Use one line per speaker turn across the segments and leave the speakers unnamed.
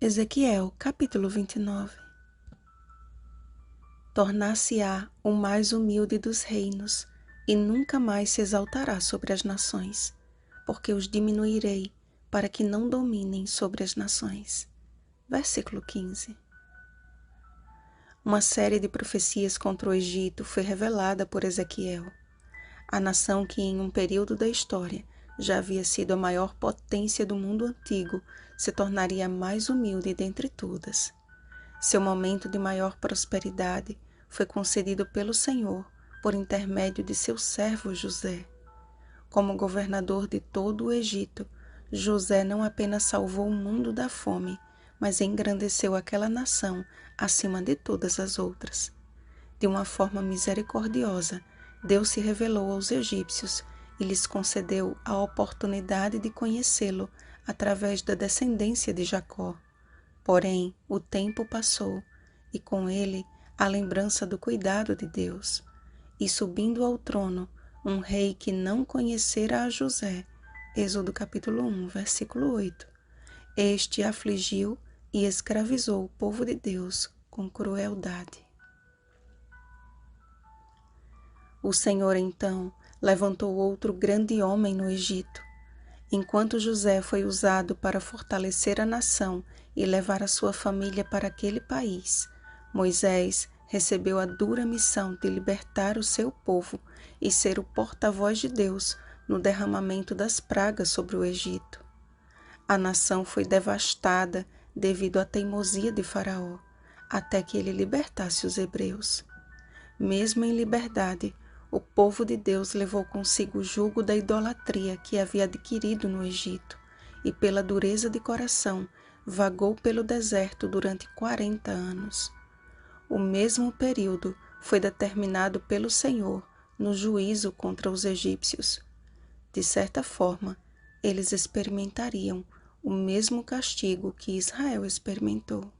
Ezequiel, capítulo 29. Tornar-se-á o mais humilde dos reinos, e nunca mais se exaltará sobre as nações, porque os diminuirei, para que não dominem sobre as nações. Versículo 15. Uma série de profecias contra o Egito foi revelada por Ezequiel. A nação que em um período da história já havia sido a maior potência do mundo antigo, se tornaria a mais humilde dentre todas. Seu momento de maior prosperidade foi concedido pelo Senhor por intermédio de seu servo José. Como governador de todo o Egito, José não apenas salvou o mundo da fome, mas engrandeceu aquela nação acima de todas as outras. De uma forma misericordiosa, Deus se revelou aos egípcios e lhes concedeu a oportunidade de conhecê-lo através da descendência de Jacó. Porém, o tempo passou, e com ele a lembrança do cuidado de Deus. E subindo ao trono, um rei que não conhecera a José, Êxodo capítulo 1, versículo 8. Este afligiu e escravizou o povo de Deus com crueldade. O Senhor então levantou outro grande homem no Egito. Enquanto José foi usado para fortalecer a nação e levar a sua família para aquele país, Moisés recebeu a dura missão de libertar o seu povo e ser o porta-voz de Deus no derramamento das pragas sobre o Egito. A nação foi devastada devido à teimosia de Faraó, até que ele libertasse os hebreus. Mesmo em liberdade, o povo de Deus levou consigo o jugo da idolatria que havia adquirido no Egito, e pela dureza de coração, vagou pelo deserto durante 40 anos. O mesmo período foi determinado pelo Senhor no juízo contra os egípcios. De certa forma, eles experimentariam o mesmo castigo que Israel experimentou.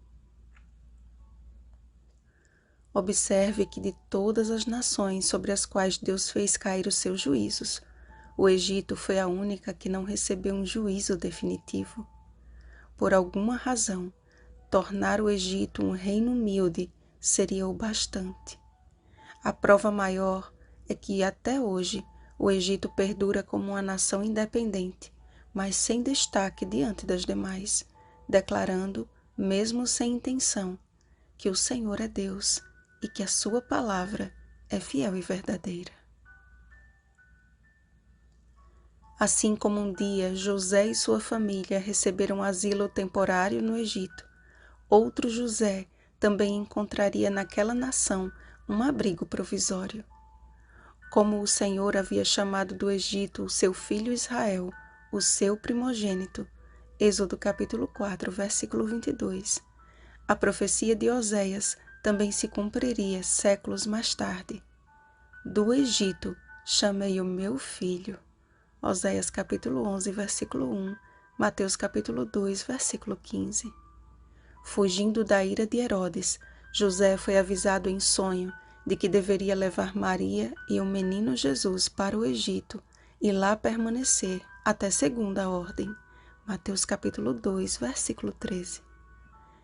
Observe que de todas as nações sobre as quais Deus fez cair os seus juízos, o Egito foi a única que não recebeu um juízo definitivo. Por alguma razão, tornar o Egito um reino humilde seria o bastante. A prova maior é que até hoje o Egito perdura como uma nação independente, mas sem destaque diante das demais, declarando, mesmo sem intenção, que o Senhor é Deus e que a sua palavra é fiel e verdadeira. Assim como um dia José e sua família receberam asilo temporário no Egito, outro José também encontraria naquela nação um abrigo provisório. Como o Senhor havia chamado do Egito o seu filho Israel, o seu primogênito, Êxodo capítulo 4, versículo 22, a profecia de Oséias também se cumpriria séculos mais tarde. Do Egito chamei o meu filho. Oséias capítulo 11, versículo 1, Mateus capítulo 2, versículo 15. Fugindo da ira de Herodes, José foi avisado em sonho de que deveria levar Maria e o menino Jesus para o Egito e lá permanecer até segunda ordem. Mateus capítulo 2, versículo 13.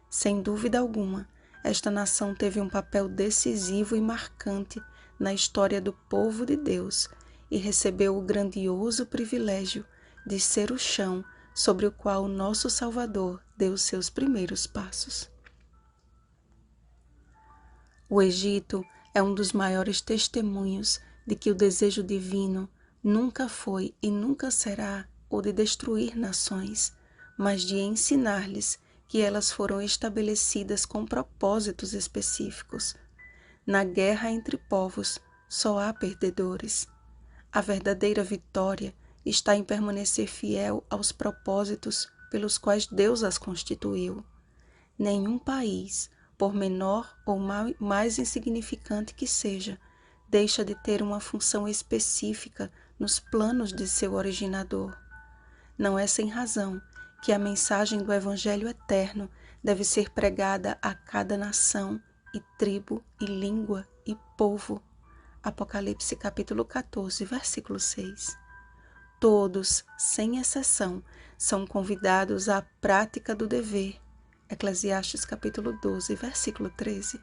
Sem dúvida alguma, esta nação teve um papel decisivo e marcante na história do povo de Deus e recebeu o grandioso privilégio de ser o chão sobre o qual o nosso Salvador deu os seus primeiros passos. O Egito é um dos maiores testemunhos de que o desejo divino nunca foi e nunca será o de destruir nações, mas de ensinar-lhes que elas foram estabelecidas com propósitos específicos. Na guerra entre povos, só há perdedores. A verdadeira vitória está em permanecer fiel aos propósitos pelos quais Deus as constituiu. Nenhum país, por menor ou mais insignificante que seja, deixa de ter uma função específica nos planos de seu originador. Não é sem razão que a mensagem do Evangelho eterno deve ser pregada a cada nação e tribo e língua e povo. Apocalipse capítulo 14, versículo 6. Todos, sem exceção, são convidados à prática do dever, Eclesiastes capítulo 12, versículo 13.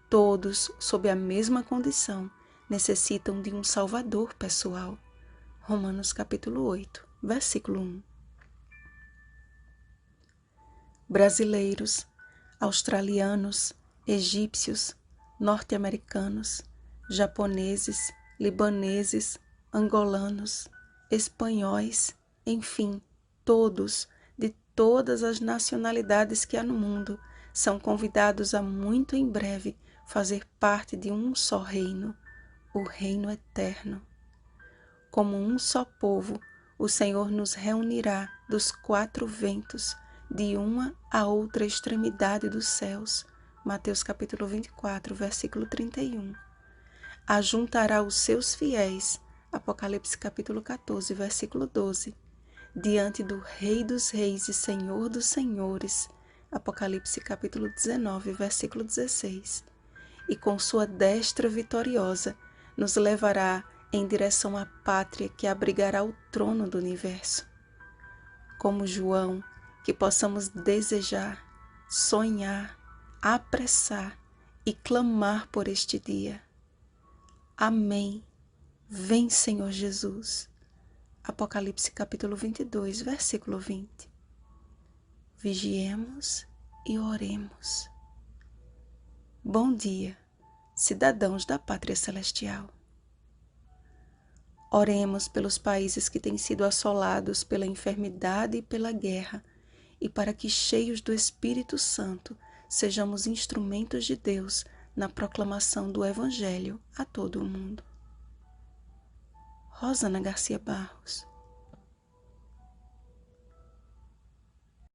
Todos, sob a mesma condição, necessitam de um Salvador pessoal. Romanos capítulo 8, versículo 1. Brasileiros, australianos, egípcios, norte-americanos, japoneses, libaneses, angolanos, espanhóis, enfim, todos, de todas as nacionalidades que há no mundo, são convidados a muito em breve fazer parte de um só reino, o reino eterno. Como um só povo, o Senhor nos reunirá dos quatro ventos, de uma a outra extremidade dos céus. Mateus capítulo 24, versículo 31. Ajuntará os seus fiéis. Apocalipse capítulo 14, versículo 12. Diante do Rei dos Reis e Senhor dos Senhores. Apocalipse capítulo 19, versículo 16. E com sua destra vitoriosa nos levará em direção à pátria que abrigará o trono do universo. Como João, que possamos desejar, sonhar, apressar e clamar por este dia. Amém. Vem, Senhor Jesus. Apocalipse capítulo 22, versículo 20. Vigiemos e oremos. Bom dia, cidadãos da Pátria Celestial. Oremos pelos países que têm sido assolados pela enfermidade e pela guerra, e para que, cheios do Espírito Santo, sejamos instrumentos de Deus na proclamação do Evangelho a todo o mundo. Rosana Garcia Barros.